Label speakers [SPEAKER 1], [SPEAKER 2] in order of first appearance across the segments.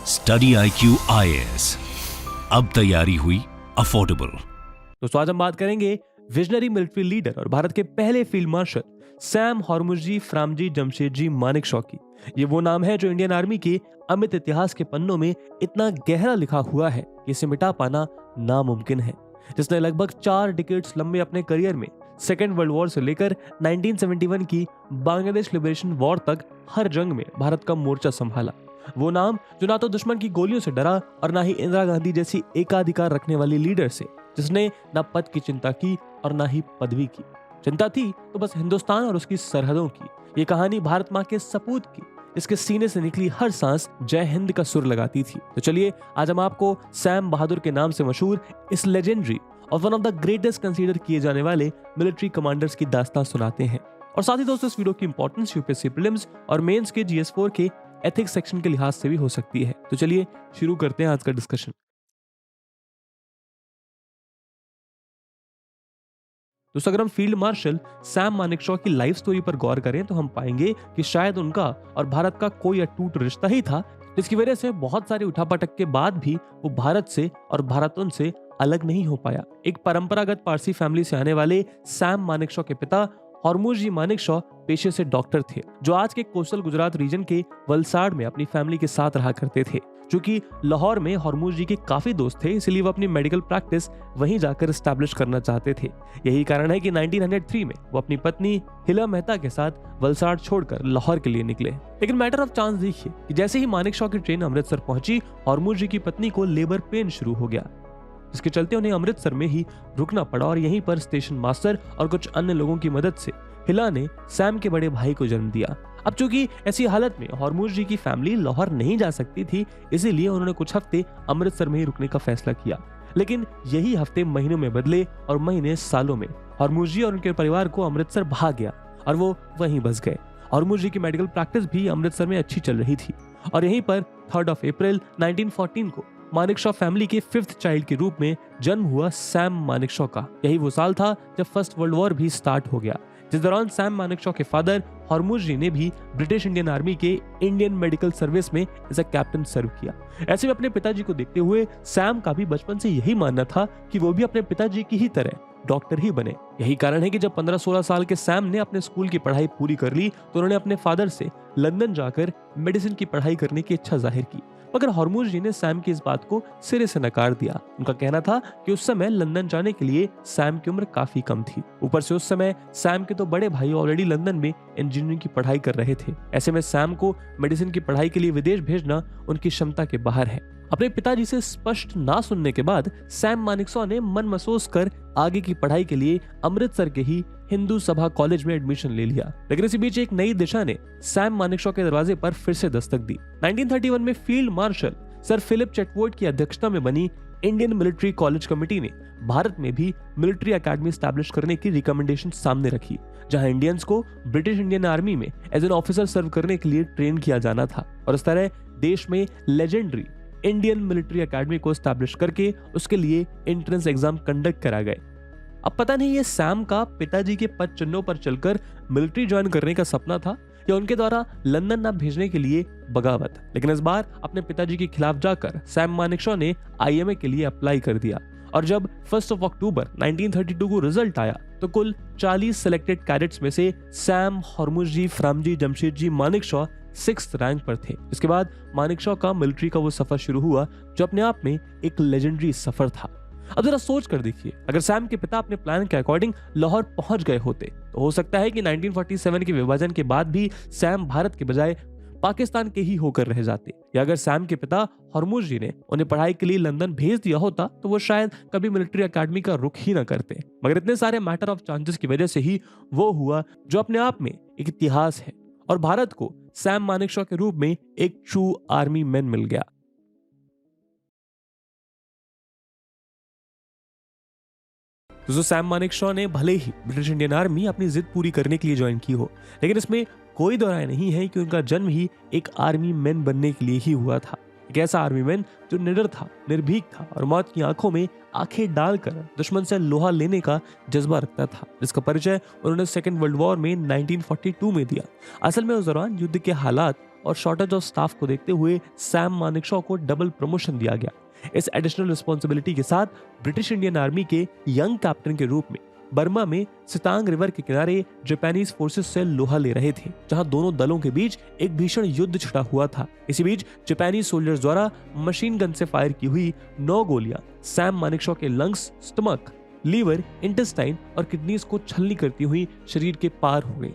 [SPEAKER 1] Study IQ IAS, अब तैयारी हुई अफोर्डेबल।
[SPEAKER 2] दोस्तों आज हम बात करेंगे विजनरी मिलिट्री लीडर और भारत के पहले field marshal Sam Hormusji Framji Jamshedji Manekshaw की। ये वो नाम है जो इंडियन आर्मी के अमित इतिहास के पन्नों में इतना गहरा लिखा हुआ है कि इसे मिटा पाना नामुमकिन है। जिसने लगभग 4 डिकेड्स लंबे अपने करियर में सेकेंड वर्ल्ड वॉर से लेकर 1971 की बांग्लादेश लिबरेशन वॉर तक हर जंग में भारत का मोर्चा संभाला। वो नाम जो ना तो दुश्मन की गोलियों से डरा और ना ही इंदिरा गांधी जैसी एकाधिकार रखने वाली लीडर से, जिसने ना पद की चिंता की और ना ही पदवी की। चिंता थी तो बस हिंदुस्तान और उसकी सरहदों की। ये कहानी भारत माँ के सपूत की, इसके सीने से निकली हर सांस जय हिंद का सुर लगाती थी। तो चलिए आज हम आपको सैम बहादुर के नाम से मशहूर इस लेजेंडरी और one of the greatest consider किए जाने वाले मिलिट्री कमांडर्स की दास्तान सुनाते हैं। और साथ ही दोस्तों इस वीडियो की इंपॉर्टेंस यूपीएससी प्रीलिम्स और मेंस के GS4 के एथिक्स सेक्शन के लिहाज से भी हो सकती है। तो चलिए शुरू करते हैं आज का डिस्कशन। दोस्तों अगर हम फील्ड मार्शल सैम मानेकशॉ की लाइफ स्टोरी पर गौर करें तो हम पाएंगे कि शायद उनका और भारत का कोई अटूट रिश्ता ही था, जिसकी वजह से बहुत सारे उठापटक के बाद भी वो भारत से और भारत उनसे अलग नहीं हो पाया। एक परंपरागत पारसी फैमिली से आने वाले सैम मानेकशॉ के पिता हॉर्मुसजी मानेकशॉ पेशे से डॉक्टर थे, जो आज के कोस्टल गुजरात रीजन के वलसाड़ में अपनी फैमिली के साथ रहा करते थे। क्योंकि लाहौर में हॉर्मुसजी के काफी दोस्त थे, इसलिए वो अपनी मेडिकल प्रैक्टिस वहीं जाकर एस्टैब्लिश करना चाहते थे। यही कारण है कि 1903 में वो अपनी पत्नी हिला मेहता के साथ वलसाड़ छोड़कर लाहौर के लिए निकले। लेकिन मैटर ऑफ चांस देखिए कि जैसे ही मानेकशॉ की ट्रेन अमृतसर पहुंची, हॉर्मुसजी की पत्नी को लेबर पेन शुरू हो गया, जिसके चलते उन्हें अमृतसर में ही रुकना पड़ा और यहीं पर स्टेशन मास्टर और कुछ अन्य लोगों की मदद से हिला ने सैम के बड़े भाई को जन्म दिया। अब चूंकि ऐसी हालत में हॉर्मुसजी की फैमिली लाहौर नहीं जा सकती थी, इसीलिए उन्होंने कुछ हफ्ते अमृतसर में ही रुकने का फैसला किया। लेकिन यही हफ्ते महीनों में बदले और महीने सालों में। हॉर्मुसजी और उनके परिवार को अमृतसर भाग गया और वो वहीं बस गए। हॉर्मुसजी की मेडिकल प्रैक्टिस भी अमृतसर में अच्छी चल रही थी और यहीं पर 3 अप्रैल 1914 को मानेकशॉ फैमिली के 5th चाइल्ड के रूप में जन्म हुआ सैम मानेकशॉ का। यही वो साल था जब फर्स्ट वर्ल्ड वॉर भी स्टार्ट हो गया, जिस दौरान सैम मानेकशॉ के फादर हॉर्मुसजी ने भी ब्रिटिश इंडियन आर्मी के इंडियन मेडिकल सर्विस में एज अ कैप्टन सर्व किया। ऐसे में अपने पिताजी को देखते हुए सैम का भी बचपन से यही मानना था कि वो भी अपने पिताजी की ही तरह डॉक्टर ही बने। यही कारण है कि जब 15-16 साल के सैम ने अपने स्कूल की पढ़ाई पूरी कर ली तो उन्होंने अपने फादर से लंदन जाकर मेडिसिन की पढ़ाई करने की इच्छा जाहिर की। मगर हॉर्मुसजी ने सैम की इस बात को सिरे से नकार दिया। उनका कहना था कि उस समय लंदन जाने के लिए सैम की उम्र काफी कम थी। ऊपर से उस समय सैम के तो बड़े भाई ऑलरेडी लंदन में इंजीनियरिंग की पढ़ाई कर रहे थे। ऐसे में सैम को मेडिसिन की पढ़ाई के लिए विदेश भेजना उनकी क्षमता के बाहर है। अपने पिताजी से स्पष्ट ना सुनने के बाद सैम मानेकशॉ ने मन महसूस कर आगे की पढ़ाई के लिए अमृतसर के ही हिंदू सभा कॉलेज में एडमिशन ले लिया। लेकिन इसी बीच एक नई दिशा ने सैम मानेकशॉ के दरवाजे पर फिर से दस्तक दी। 1931 में फील्ड मार्शल सर फिलिप चेटवुड की अध्यक्षता में बनी इंडियन मिलिट्री कॉलेज कमेटी ने भारत में भी मिलिट्री एकेडमी स्टैब्लिश करने की रिकमेंडेशन सामने रखी, जहां इंडियंस को ब्रिटिश इंडियन आर्मी में एज एन ऑफिसर सर्व करने के लिए ट्रेन किया जाना था। और इस तरह देश में लेजेंडरी इंडियन मिलिट्री एकेडमी को स्टैब्लिश करके उसके लिए एंट्रेंस एग्जाम कंडक्ट करा गए। अब पता नहीं ये सैम का पिताजी के पद चिन्हों पर चलकर मिलिट्री ज्वाइन करने का सपना था या उनके द्वारा लंदन ना भेजने के लिए बगावत। लेकिन इस बार अपने पिताजी के खिलाफ जाकर सैम मानेकशॉ ने IMA के लिए अप्लाई कर दिया और जब 1 अक्टूबर 1932 को रिजल्ट आया तो कुल 40 सिलेक्टेड कैडेट्स में से Sam Hormusji Framji Jamshedji Manekshaw 6th rank पर थे। इसके बाद मानेकशॉ का मिलिट्री का वो सफर शुरू हुआ जो अपने आप में एक लेजेंडरी सफर था। अब जरा सोच कर देखिए, अगर सैम के पिता अपने प्लान के अकॉर्डिंग लाहौर पहुंच गए होते तो हो सकता है कि 1947 के विभाजन के बाद भी सैम भारत के बजाय पाकिस्तान के ही होकर रह जाते, या अगर सैम के पिता हॉर्मुसजी ने उन्हें पढ़ाई के लिए लंदन भेज दिया होता तो वो शायद कभी मिलिट्री एकेडमी का रुख ही ना करते। मगर इतने सारे मैटर ऑफ चांसेस की वजह से ही वो हुआ जो अपने आप में एक इतिहास है और भारत को सैम मानेकशॉ के रूप में एक ट्रू आर्मी मैन मिल गया। दोस्तों सैम मानेकशॉ ने भले ही ब्रिटिश इंडियन आर्मी अपनी जिद पूरी करने के लिए ज्वाइन की हो, लेकिन इसमें कोई दो राय नहीं है कि उनका जन्म ही एक आर्मी मैन बनने के लिए ही हुआ था। एक ऐसा आर्मी मैन जो निडर था, निर्भीक था और मौत की आंखों में आंखें डालकर दुश्मन से लोहा लेने का जज्बा रखता था, जिसका परिचय उन्होंने सेकेंड वर्ल्ड वॉर में 1942 में दिया। असल में उस दौरान युद्ध के हालात और शॉर्टेज ऑफ स्टाफ को देखते हुए सैम मानेकशॉ को डबल प्रमोशन दिया गया। इस एडिशनल रिस्पॉन्सिबिलिटी के साथ ब्रिटिश इंडियन आर्मी के यंग कैप्टन के रूप में बर्मा में सितांग रिवर के किनारे जापानीज फोर्सेस से लोहा ले रहे थे, जहां दोनों दलों के बीच एक भीषण युद्ध छिड़ा हुआ था। इसी बीच जापानी सोल्जर्स द्वारा मशीन गन से फायर की हुई 9 गोलियां सैम मानेकशॉ के लंग्स, स्टमक, लीवर, इंटेस्टाइन और किडनीज को छलनी करती हुई शरीर के पार हो गई।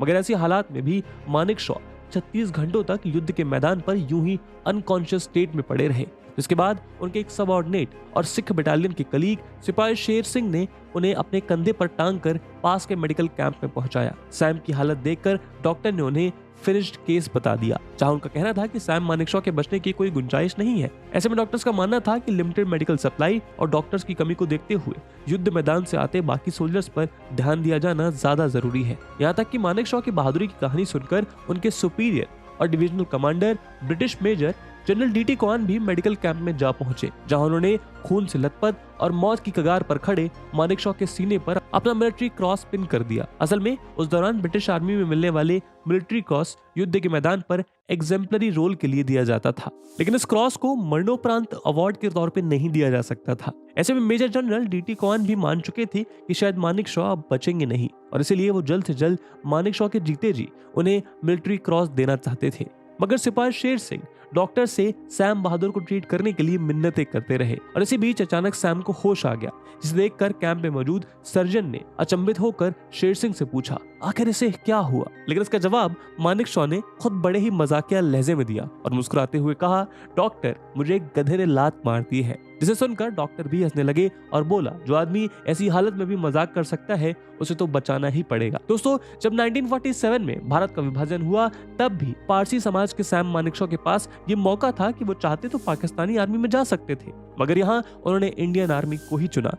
[SPEAKER 2] मगर ऐसी हालात में भी मानेकशॉ 36 घंटों तक युद्ध के मैदान पर यूं ही अनकॉन्शियस स्टेट में पड़े रहे। इसके बाद उनके एक सबऑर्डिनेट और सिख बटालियन के कलीग सिपाही शेर सिंह ने उन्हें अपने कंधे पर टांग कर पास के मेडिकल कैंप में पहुंचाया। सैम की हालत देखकर डॉक्टर ने उन्हें फिनिश्ड केस बता दिया, जहां उनका कहना था कि सैम मानेकशॉ के बचने की कोई गुंजाइश नहीं है। ऐसे में डॉक्टर्स का मानना था कि लिमिटेड मेडिकल सप्लाई और डॉक्टर्स की कमी को देखते हुए युद्ध मैदान से आते बाकी सोल्जर्स पर ध्यान दिया जाना ज्यादा जरूरी है। यहाँ तक कि मानेकशॉ की बहादुरी की कहानी सुनकर उनके सुपीरियर और divisional commander British major general D T कॉन भी मेडिकल कैंप में जा पहुंचे, जहां उन्होंने खून से लथपथ और मौत की कगार पर खड़े मानेकशॉ के सीने पर अपना मिलिट्री क्रॉस पिन कर दिया। असल में उस दौरान ब्रिटिश आर्मी में मिलने वाले मिलिट्री क्रॉस युद्ध के मैदान पर एग्जेम्पलरी रोल के लिए दिया जाता था, लेकिन इस क्रॉस को मरणोपरांत अवार्ड के तौर पर नहीं दिया जा सकता था। ऐसे में मेजर जनरल डीटी कॉन भी मान चुके थे कि शायद मानेकशॉ अब बचेंगे नहीं, और इसीलिए वो जल्द से जल्द मानेकशॉ के जीते जी उन्हें मिलिट्री क्रॉस देना चाहते थे। मगर सिपाही शेर सिंह डॉक्टर से सैम बहादुर को ट्रीट करने के लिए मिन्नतें करते रहे, और इसी बीच अचानक सैम को होश आ गया, जिसे देखकर कैंप में मौजूद सर्जन ने अचंभित होकर शेर सिंह से पूछा आखिर इसे क्या हुआ। लेकिन इसका जवाब मानेकशॉ ने खुद बड़े ही मजाकिया लहजे में दिया और मुस्कुराते हुए कहा, डॉक्टर मुझे एक गधे ने लात मार दी है। जिसे सुनकर डॉक्टर भी हंसने लगे और बोला, जो आदमी ऐसी हालत में भी मजाक कर सकता है उसे तो बचाना ही पड़ेगा। दोस्तों, जब 1947 में भारत का विभाजन हुआ तब भी पारसी समाज के सैम मानेकशॉ के पास ये मौका था कि वो चाहते तो पाकिस्तानी आर्मी में जा सकते थे, मगर यहाँ उन्होंने इंडियन आर्मी को ही चुना।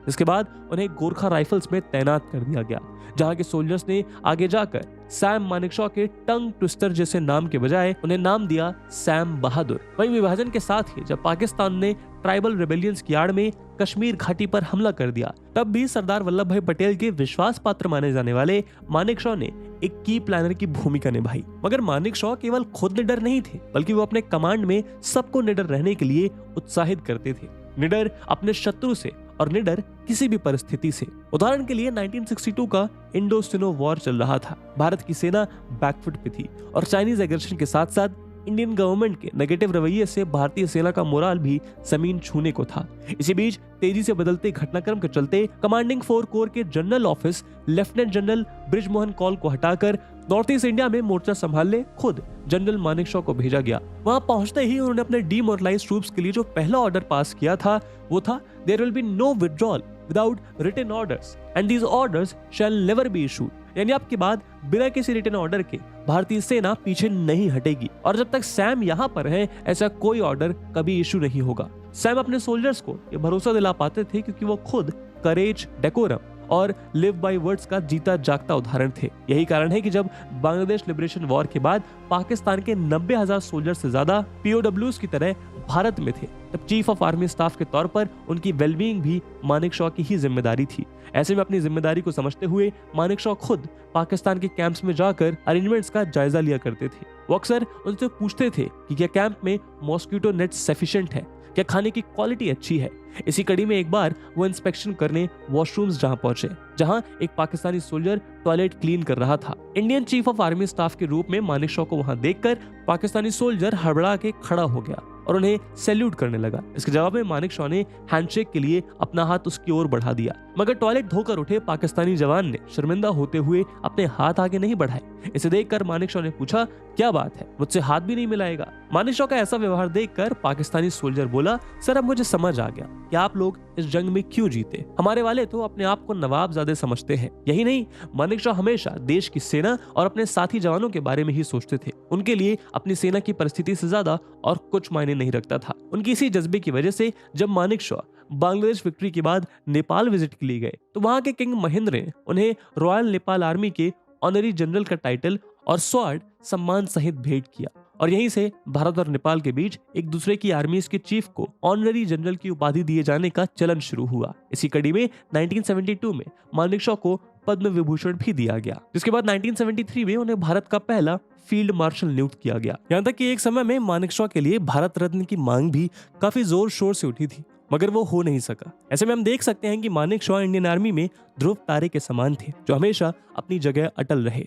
[SPEAKER 2] इसके बाद उन्हें गोरखा राइफल्स में तैनात कर दिया गया, जहां के सोल्जर्स ने आगे जाकर सैम मानेकशॉ के टंग ट्विस्टर जैसे नाम के बजाय उन्हें नाम दिया सैम बहादुर। वहीं विभाजन के साथ ही जब पाकिस्तान ने ट्राइबल रेबेलियंस की आड़ में कश्मीर घाटी पर हमला कर दिया, तब भी सरदार वल्लभ भाई पटेल के विश्वास पात्र माने जाने वाले मानेकशॉ ने एक की प्लानर की भूमिका निभाई। मगर मानेकशॉ केवल खुद निडर नहीं थे, बल्कि वो अपने कमांड में सबको निडर रहने के लिए उत्साहित करते थे। निडर अपने शत्रु से और निडर किसी भी परिस्थिति से। उदाहरण के लिए 1962 का इंडो-सिनो वॉर चल रहा था। भारत की सेना बैकफुट पे थी और चाइनीज एग्रेशन के साथ साथ इंडियन गवर्नमेंट के नेगेटिव रवैये से भारतीय सेना का मोराल भी जमीन छूने को था। इसी बीच तेजी से बदलते घटनाक्रम के चलते कमांडिंग 4 कोर के general officer lieutenant general Brijmohan Kaul को हटाकर नॉर्थ ईस्ट इंडिया में मोर्चा संभालने खुद जनरल मानेकशॉ को भेजा गया। वहां पहुंचते ही उन्होंने अपने डीमोरलाइज्ड ट्रूप्स के लिए जो पहला ऑर्डर पास किया था वो था, there will be no withdrawal without written orders and these orders shall never be issued. यानी आपके बाद बिना किसी रिटन ऑर्डर के भारतीय सेना पीछे नहीं हटेगी, और जब तक सैम यहाँ पर है ऐसा कोई ऑर्डर कभी इशू नहीं होगा। सैम अपने सोल्जर्स को ये भरोसा दिला पाते थे क्योंकि वो खुद करेज, डेकोरम और लिव बाय वर्ड्स का जीता जागता उदाहरण थे। यही कारण है कि जब बांग्लादेश लिबरेशन वॉर के बाद पाकिस्तान के 90,000 सोल्जर से ज्यादा पीओडब्ल्यूज की तरह भारत में थे, तब चीफ ऑफ आर्मी स्टाफ के तौर पर उनकी वेलबींग भी मानेकशॉ की ही जिम्मेदारी थी। ऐसे में अपनी जिम्मेदारी को समझते हुए मानेकशॉ खुद पाकिस्तान के कैंप्स में जाकर अरेंजमेंट्स का जायजा लिया करते थे। वो अक्सर उनसे पूछते थे कि क्या कैंप में मॉस्किटो नेट सफिशिएंट है, क्या खाने की क्वालिटी अच्छी है। इसी कड़ी में एक बार वो इंस्पेक्शन करने वॉशरूम्स जहां पहुंचे, जहां एक पाकिस्तानी सोल्जर टॉयलेट क्लीन कर रहा था। Indian chief of army staff के रूप में मानेकशॉ को वहां देखकर पाकिस्तानी सोल्जर हड़बड़ा के खड़ा हो गया और उन्हें सैल्यूट करने लगा। इसके जवाब में मानेकशॉ ने हैंडशेक के लिए अपना हाथ उसकी ओर बढ़ा दिया, मगर टॉयलेट धोकर उठे पाकिस्तानी जवान ने शर्मिंदा होते हुए अपने हाथ आगे नहीं बढ़ाए। इसे देखकर मानेकशॉ ने पूछा, क्या बात है, मुझसे हाथ भी नहीं मिलाएगा। मानेकशॉ का ऐसा व्यवहार देखकर पाकिस्तानी सोल्जर बोला, सर अब मुझे समझ आ गया कि आप लोग इस जंग में क्यों जीते। हमारे वाले तो अपने आप को नवाबजादे समझते हैं। यही नहीं, मानेकशॉ हमेशा देश की सेना और अपने साथी जवानों के बारे में ही सोचते थे। उनके लिए अपनी सेना की परिस्थिति से ज्यादा और कुछ मायने नहीं रखता था। उनकी इसी जज्बे की वजह से जब मानेकशॉ बांग्लादेश विक्ट्री के बाद नेपाल विजिट के लिए गए तो वहां के किंग महेंद्र ने उन्हें रॉयल नेपाल आर्मी के ऑनरी जनरल का टाइटल और स्वॉर्ड सम्मान सहित भेंट किया और यहीं से भारत और नेपाल के बीच एक दूसरे की आर्मीज के चीफ को ऑनररी जनरल की उपाधि दिए जाने का चलन शुरू हुआ। इसी कड़ी में 1972 में मानेकशॉ को पद्म विभूषण भी दिया गया, जिसके बाद 1973 में उन्हें भारत का पहला फील्ड मार्शल नियुक्त किया गया। यहाँ तक कि एक समय में मानेकशॉ के लिए भारत रत्न की मांग भी काफी जोर शोर से उठी थी, मगर वो हो नहीं सका। ऐसे में हम देख सकते हैं कि मानेकशॉ इंडियन आर्मी में ध्रुव तारे के समान थे, जो हमेशा अपनी जगह अटल रहे।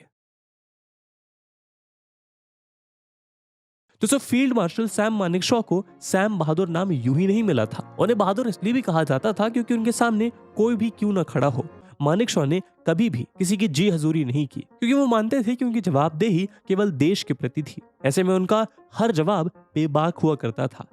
[SPEAKER 2] तो फील्ड मार्शल सैम मानेकशॉ को सैम बहादुर नाम यूं ही नहीं मिला था। उन्हें बहादुर इसलिए भी कहा जाता था क्योंकि उनके सामने कोई भी क्यों न खड़ा हो, मानेकशॉ ने कभी भी किसी की जी हजूरी नहीं की, क्योंकि वो मानते थे कि उनकी जवाबदेही केवल देश के प्रति थी। ऐसे में उनका हर जवाब बेबाक हुआ करता था।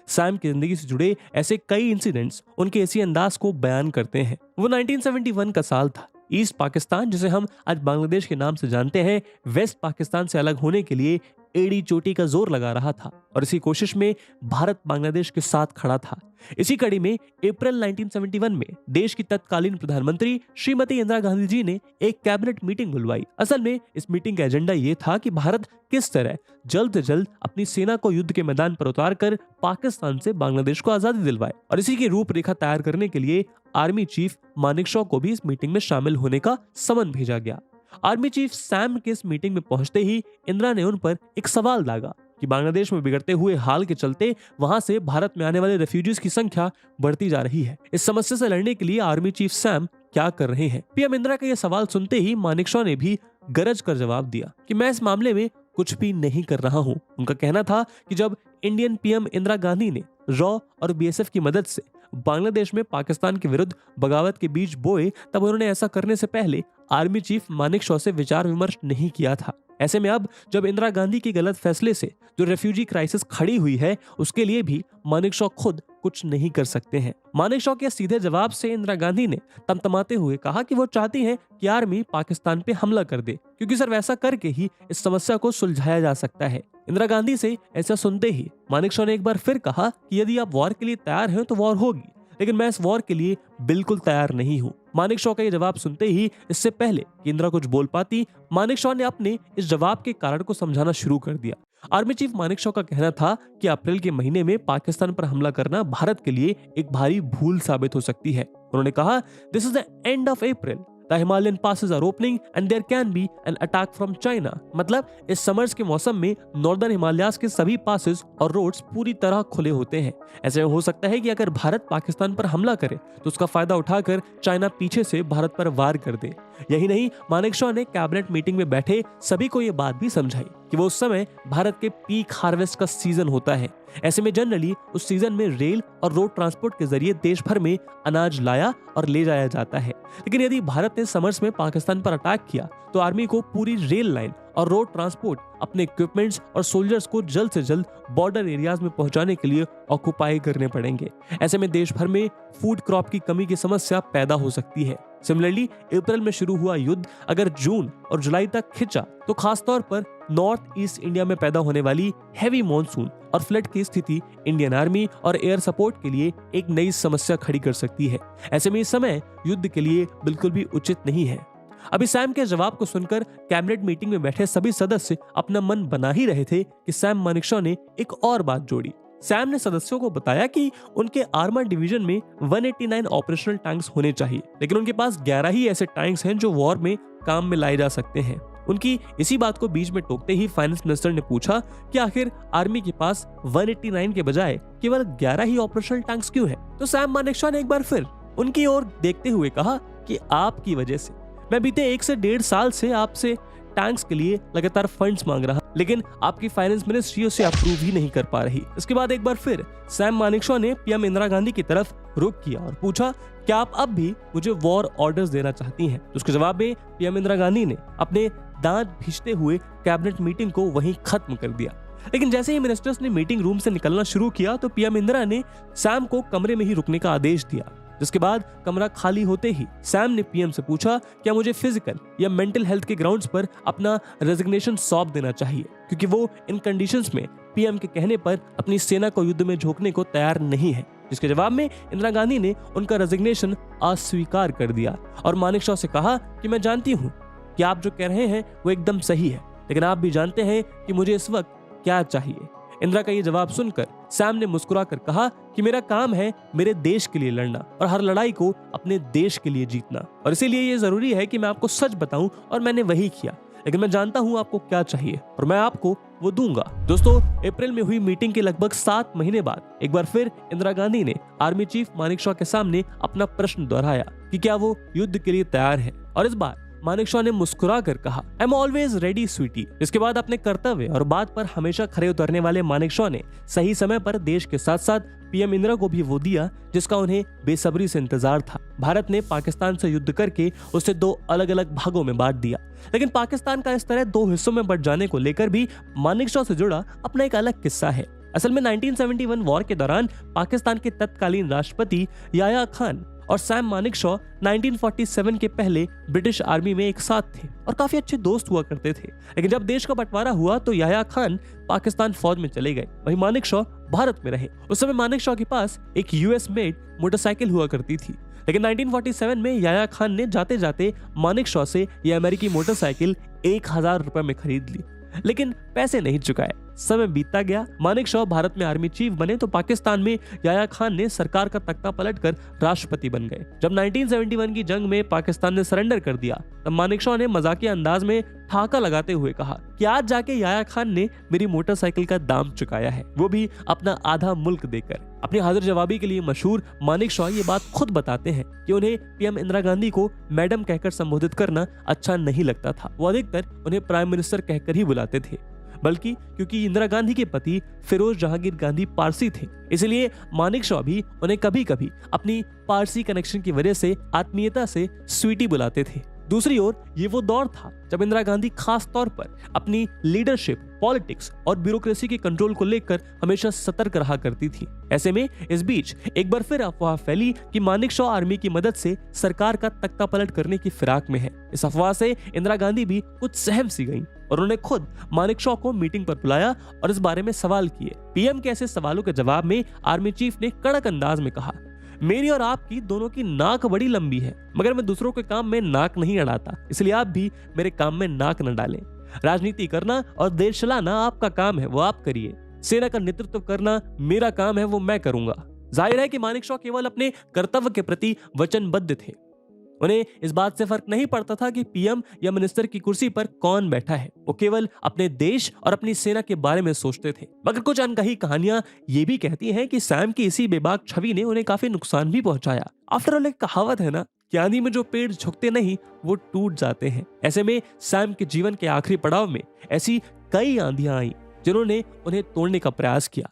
[SPEAKER 2] सैम की जिंदगी से जुड़े ऐसे कई इंसिडेंट्स उनके इसी अंदाज को बयान करते हैं। वो 1971 का साल था। ईस्ट पाकिस्तान, जिसे हम आज बांग्लादेश के नाम से जानते हैं, वेस्ट पाकिस्तान से अलग होने के लिए एड़ी चोटी का जोर लगा रहा था और इसी कोशिश में भारत बांग्लादेश के साथ खड़ा था। इसी कड़ी में अप्रैल 1971 में देश की तत्कालीन प्रधानमंत्री श्रीमती इंदिरा गांधी जी ने एक कैबिनेट मीटिंग बुलवाई। असल में इस मीटिंग का एजेंडा ये था कि भारत किस तरह जल्द से जल्द अपनी सेना को युद्ध के मैदान पर उतार कर पाकिस्तान से बांग्लादेश को आजादी दिलवाए, और इसी की रूपरेखा तैयार करने के लिए आर्मी चीफ मानेकशॉ को भी इस मीटिंग में शामिल होने का समन भेजा गया। आर्मी चीफ सैम के इस मीटिंग में पहुंचते ही इंदिरा ने उन पर एक सवाल दागा कि बांग्लादेश में बिगड़ते हुए हाल के चलते वहां से भारत में आने वाले रेफ्यूजीज की संख्या बढ़ती जा रही है। इस समस्या से लड़ने के लिए आर्मी चीफ सैम क्या कर रहे हैं? पीएम इंदिरा का यह सवाल सुनते ही मानेकशॉ ने भी गरज कर जवाब दिया कि मैं इस मामले में कुछ भी नहीं कर रहा हूं। उनका कहना था कि जब इंडियन पीएम इंदिरा गांधी ने रॉ और बीएसएफ की मदद से बांग्लादेश में पाकिस्तान के विरुद्ध बगावत के बीज बोए, तब उन्होंने ऐसा करने से पहले आर्मी चीफ मानेकशॉ से विचार विमर्श नहीं किया था। ऐसे में अब जब इंदिरा गांधी के गलत फैसले से जो रेफ्यूजी क्राइसिस खड़ी हुई है, उसके लिए भी मानेकशॉ खुद कुछ नहीं कर सकते हैं। मानेकशॉ के सीधे जवाब से इंदिरा गांधी ने तमतमाते हुए कहा कि वो चाहती हैं कि आर्मी पाकिस्तान पे हमला कर दे, क्योंकि सर वैसा करके ही इस समस्या को सुलझाया जा सकता है। इंदिरा गांधी से ऐसा सुनते ही मानेकशॉ ने एक बार फिर कहा कि यदि आप वॉर के लिए तैयार हैं तो वॉर होगी, लेकिन मैं इस वॉर के लिए बिल्कुल तैयार नहीं हूं। मानेकशॉ का ये जवाब सुनते ही, इससे पहले कि इंदिरा कुछ बोल पाती, मानेकशॉ ने अपने इस जवाब के कारण को समझाना शुरू कर दिया। आर्मी चीफ मानेकशॉ का कहना था कि अप्रैल के महीने में पाकिस्तान पर हमला करना भारत के लिए एक भारी भूल साबित हो सकती है। उन्होंने कहा, this is the end of April, the Himalayan passes are opening and there can be an attack from China. मतलब इस समर्स के मौसम में नॉर्दर्न हिमालयाज के सभी पासेस और रोड्स पूरी तरह खुले होते हैं। ऐसे में हो सकता है कि अगर भारत पाकिस्तान पर हमला करे तो उसका फायदा उठाकर चाइना पीछे से भारत पर वार कर दे। यही नहीं, मानेकशॉ ने कैबिनेट मीटिंग में बैठे सभी को यह बात भी समझाई कि वो उस समय भारत के पीक हार्वेस्ट का सीजन होता है। ऐसे में जनरली उस सीजन में रेल और रोड ट्रांसपोर्ट के जरिए देश भर में अनाज लाया और ले जाया जाता है। लेकिन यदि भारत ने समर्स में पाकिस्तान पर अटैक किया तो आर्मी को पूरी रेल लाइन और रोड ट्रांसपोर्ट, अपने इक्विपमेंट्स और सोल्जर्स को जल्द से जल्द बॉर्डर एरियाज में पहुंचाने के लिए ऑक्युपाई करने पड़ेंगे। ऐसे में देश भर में फूड क्रॉप की कमी की समस्या पैदा हो सकती है। सिमिलरली अप्रैल में शुरू हुआ युद्ध अगर जून और जुलाई तक खिंचा तो खासतौर पर नॉर्थ ईस्ट इंडिया में पैदा होने वाली हैवी मॉनसून और फ्लड की स्थिति इंडियन आर्मी और एयर सपोर्ट के लिए एक नई समस्या खड़ी कर सकती है। ऐसे में इस समय युद्ध के लिए बिल्कुल भी उचित नहीं है। अभी सैम के जवाब को सुनकर कैबिनेट मीटिंग में बैठे सभी सदस्य अपना मन बना ही रहे थे कि सैम मानेकशॉ ने एक और बात जोड़ी। सैम ने सदस्यों को बताया कि उनके आर्मर डिवीजन में 189 ऑपरेशनल टैंक्स होने चाहिए, लेकिन उनके पास 11 ही ऐसे टैंक्स हैं जो वॉर में काम में लाए जा सकते हैं। उनकी इसी बात को बीच में टोकते ही फाइनेंस मिनिस्टर ने पूछा कि आखिर आर्मी के पास 189 के बजाय केवल 11 ही ऑपरेशनल टैंक्स क्यों है? तो सैम मानेकशॉ ने एक बार फिर उनकी ओर देखते हुए कहा कि आपकी वजह से मैं बीते 1 से 1.5 साल से आपसे टैंक्स के लिए लगातार फंड्स मांग रहा, लेकिन आपकी फाइनेंस मिनिस्ट्री उसे अप्रूव ही नहीं कर पा रही। इसके बाद एक बार फिर सैम मानेकशॉ ने पीएम इंदिरा गांधी की तरफ रुख किया और पूछा, क्या आप अब भी मुझे वॉर ऑर्डर्स देना चाहती हैं? तो उसके जवाब में पीएम इंदिरा गांधी ने अपने दांत भींचते हुए कैबिनेट मीटिंग को वहीं खत्म कर दिया। लेकिन जैसे ही मिनिस्टर्स ने मीटिंग रूम से निकलना शुरू किया तो पीएम इंदिरा ने सैम को कमरे में ही रुकने का आदेश दिया। जिसके बाद कमरा खाली होते ही सैम ने पीएम से पूछा, क्या मुझे फिजिकल या मेंटल हेल्थ के ग्राउंड्स पर अपना रेजिग्नेशन सौंप देना चाहिए, क्योंकि वो इन कंडीशंस में पीएम के कहने पर अपनी सेना को युद्ध में झोंकने को तैयार नहीं है। जिसके जवाब में इंदिरा गांधी ने उनका रेजिग्नेशन अस्वीकार कर दिया और मानेकशॉ से कहा कि मैं जानती हूँ कि आप जो कह रहे हैं वो एकदम सही है, लेकिन आप भी जानते हैं कि मुझे इस वक्त क्या चाहिए। इंदिरा का ये जवाब सुनकर सैम ने मुस्कुराकर कहा कि मेरा काम है मेरे देश के लिए लड़ना और हर लड़ाई को अपने देश के लिए जीतना, और इसीलिए ये जरूरी है कि मैं आपको सच बताऊं, और मैंने वही किया। लेकिन मैं जानता हूं आपको क्या चाहिए और मैं आपको वो दूंगा। दोस्तों, अप्रैल में हुई मीटिंग के लगभग 7 महीने बाद एक बार फिर इंदिरा गांधी ने आर्मी चीफ मानेकशॉ के सामने अपना प्रश्न दोहराया कि क्या वो युद्ध के लिए तैयार है, और इस बार मानेकशॉ ने मुस्कुरा कर कहा, I am always ready sweetie. इसके बाद अपने कर्तव्य और बात पर हमेशा खरे उतरने वाले मानेकशॉ ने सही समय पर देश के साथ साथ पीएम इंदिरा को भी वो दिया जिसका उन्हें बेसब्री से इंतजार था। भारत ने पाकिस्तान से युद्ध करके उसे 2 अलग अलग भागों में बांट दिया, लेकिन पाकिस्तान का इस तरह 2 हिस्सों में बंट जाने को लेकर भी मानेकशॉ से जुड़ा अपना एक अलग किस्सा है। असल में 1971 वॉर के दौरान पाकिस्तान के तत्कालीन राष्ट्रपति याह्या खान और सैम मानेकशॉ 1947 के पहले ब्रिटिश आर्मी में एक साथ थे और काफी अच्छे दोस्त हुआ करते थे। लेकिन जब देश का बंटवारा हुआ तो याह्या खान पाकिस्तान फौज में चले गए, वहीं मानेकशॉ भारत में रहे। उस समय मानेकशॉ के पास एक यूएस मेड मोटरसाइकिल हुआ करती थी, लेकिन 1947 में याह्या खान ने जाते जाते मानेकशॉ से यह अमेरिकी मोटरसाइकिल 1000 रुपए में खरीद ली, लेकिन पैसे नहीं चुकाए। समय बीतता गया, मानेकशॉ भारत में आर्मी चीफ बने तो पाकिस्तान में याह्या खान ने सरकार का तख्ता पलटकर राष्ट्रपति बन गए। जब 1971 की जंग में पाकिस्तान ने सरेंडर कर दिया तब मानेकशॉ ने मजाकिया अंदाज में ठहाका लगाते हुए कहा कि आज जाके याह्या खान ने मेरी मोटरसाइकिल का दाम चुकाया है, वो भी अपना आधा मुल्क देकर। अपनी हाजिर जवाबी के लिए मशहूर मानेकशॉ ये बात खुद बताते हैं कि उन्हें पीएम इंदिरा गांधी को मैडम कहकर संबोधित करना अच्छा नहीं लगता था। वो अधिकतर उन्हें प्राइम मिनिस्टर कहकर ही बुलाते थे, बल्कि क्योंकि इंदिरा गांधी के पति फिरोज जहांगीर गांधी पारसी थे, इसलिए मानेकशॉ भी उन्हें कभी कभी अपनी पारसी कनेक्शन की वजह से आत्मीयता से स्वीटी बुलाते थे। दूसरी ओर ये वो दौर था जब इंदिरा गांधी खास तौर पर अपनी लीडरशिप, पॉलिटिक्स और ब्यूरोक्रेसी के कंट्रोल को लेकर हमेशा सतर्क रहा करती थी। ऐसे में इस बीच एक बार फिर अफवाह फैली कि मानेकशॉ आर्मी की मदद से सरकार का तख्ता पलट करने की फिराक में है। इस अफवाह से इंदिरा गांधी भी कुछ सहम सी गईं और उन्होंने खुद मानेकशॉ को मीटिंग पर बुलाया और इस बारे में सवाल किए। पीएम के ऐसे सवालों के जवाब में आर्मी चीफ ने कड़क अंदाज में कहा, मेरी और आपकी दोनों की नाक बड़ी लंबी है, मगर मैं दूसरों के काम में नाक नहीं अड़ाता, इसलिए आप भी मेरे काम में नाक न डालें। राजनीति करना और देश चलाना आपका काम है, वो आप करिए। सेना का नेतृत्व करना मेरा काम है, वो मैं करूंगा। जाहिर है कि मानेकशॉ केवल अपने कर्तव्य के प्रति वचनबद्ध थे। उन्हें इस बात से फर्क नहीं पड़ता था कि पीएम या मिनिस्टर की कुर्सी पर कौन बैठा है, वो केवल अपने देश और अपनी सेना के बारे में सोचते थे। मगर कुछ अनकही कहानियां ये भी कहती हैं कि सैम की इसी बेबाक छवि ने उन्हें काफी नुकसान भी पहुंचाया। आफ्टर ऑल एक कहावत है ना कि आंधी में जो पेड़ झुकते नहीं वो टूट जाते हैं। ऐसे में सैम के जीवन के आखिरी पड़ाव में ऐसी कई आंधियां आई जिन्होंने उन्हें तोड़ने का प्रयास किया।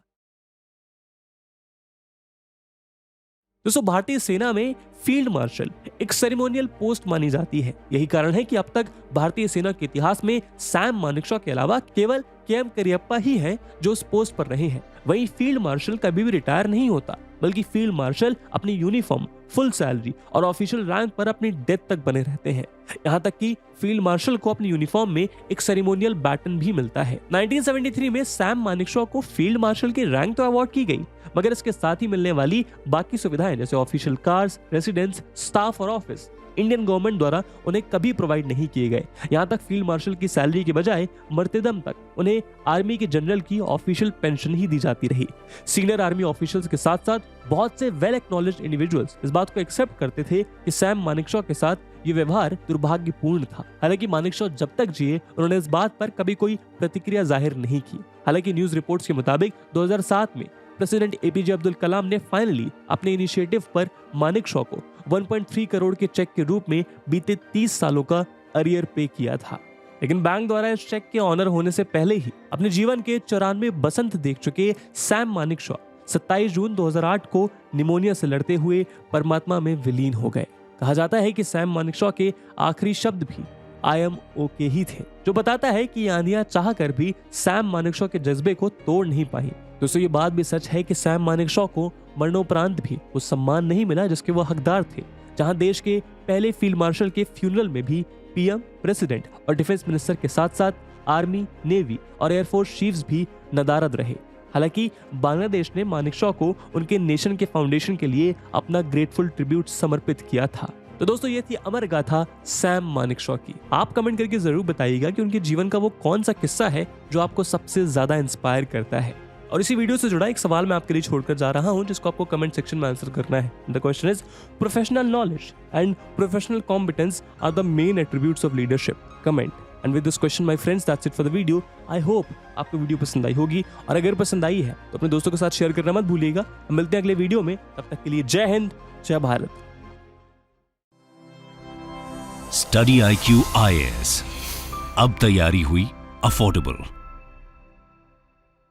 [SPEAKER 2] दोस्तों, भारतीय सेना में फील्ड मार्शल एक सेरेमोनियल पोस्ट मानी जाती है। यही कारण है कि अब तक भारतीय सेना के इतिहास में सैम मानेकशॉ के अलावा केवल केएम करियप्पा ही हैं जो उस पोस्ट पर रहे हैं। वहीं फील्ड मार्शल कभी भी रिटायर नहीं होता, बल्कि फील्ड मार्शल अपनी यूनिफॉर्म, फुल सैलरी और ऑफिशियल रैंक पर अपनी डेथ तक बने रहते हैं। यहाँ तक कि फील्ड मार्शल को अपनी यूनिफॉर्म में एक सेरेमोनियल बैटन भी मिलता है। 1973 में सैम मानेकशॉ को फील्ड मार्शल की रैंक तो अवार्ड की गई, मगर इसके साथ ही मिलने वाली बाकी सुविधाएं जैसे ऑफिशियल कार्स, रेसिडेंस, स्टाफ और ऑफिस इंडियन गवर्नमेंट द्वारा उन्हें कभी प्रोवाइड नहीं किए गए। यहाँ तक फील्ड मार्शल की सैलरी के बजाय मरते दम तक उन्हें आर्मी के जनरल की ऑफिशियल पेंशन ही दी जाती रही। सीनियर आर्मी ऑफिशियल्स के साथ साथ बहुत से वेल एक्नॉलेज्ड इंडिविजुअल्स इस बात को एक्सेप्ट करते थे कि सैम मानेकशॉ के साथ ये व्यवहार दुर्भाग्यपूर्ण था। हालांकि मानेकशॉ जब तक जिए उन्होंने इस बात पर कभी कोई प्रतिक्रिया जाहिर नहीं की। हालांकि न्यूज रिपोर्ट्स के मुताबिक 2007 में प्रेसिडेंट एपीजे अब्दुल कलाम ने फाइनली अपने इनिशिएटिव पर मानेकशॉ को 1.3 करोड़ के चेक के रूप में बीते 30 सालों का अरियर पे किया था। लेकिन बैंक द्वारा इस चेक के ऑनर होने से पहले ही अपने जीवन के 94 बसंत देख चुके सैम मानेकशॉ 27 जून 2008 को निमोनिया से लड़ते हुए परमात्मा में विलीन हो गए। कहा जाता है कि सैम मानेकशॉ के आखिरी शब्द भी आई एम ओके ही थे, जो बताता है कि आंधियां चाह कर भी सैम मानेकशॉ के जज्बे को तोड़ नहीं पाई। दोस्तों, ये बात भी सच है कि सैम मानेकशॉ को मरणोपरांत भी उस सम्मान नहीं मिला जिसके वो हकदार थे। जहां देश के पहले फील्ड मार्शल के फ्यूनरल में भी पीएम, प्रेसिडेंट और डिफेंस मिनिस्टर के साथ साथ आर्मी, नेवी और एयरफोर्स चीफ्स भी नदारद रहे। हालांकि बांग्लादेश ने मानेकशॉ को उनके नेशन के फाउंडेशन के लिए अपना ग्रेटफुल ट्रिब्यूट समर्पित किया था। तो दोस्तों ये थी अमर गाथा सैम मानेकशॉ की। आप कमेंट करके जरूर बताइएगा कि उनके जीवन का वो कौन सा किस्सा है जो आपको सबसे ज्यादा इंस्पायर करता है। और इसी वीडियो से जुड़ा एक सवाल मैं आपके लिए छोड़कर जा रहा हूं जिसको आपको कमेंट सेक्शन में आंसर करना है। The question is, professional knowledge and professional competence are the main attributes of leadership. Comment. And with this question my friends, that's it for the video. I hope आपको video पसंद आई होगी, और अगर पसंद आई है तो अपने दोस्तों के साथ शेयर करना मत भूलिएगा। हम मिलते हैं अगले वीडियो में, तब तक के लिए जय हिंद, जय भारत।
[SPEAKER 1] स्टडी IQ IAS, अब तैयारी हुई अफोर्डेबल।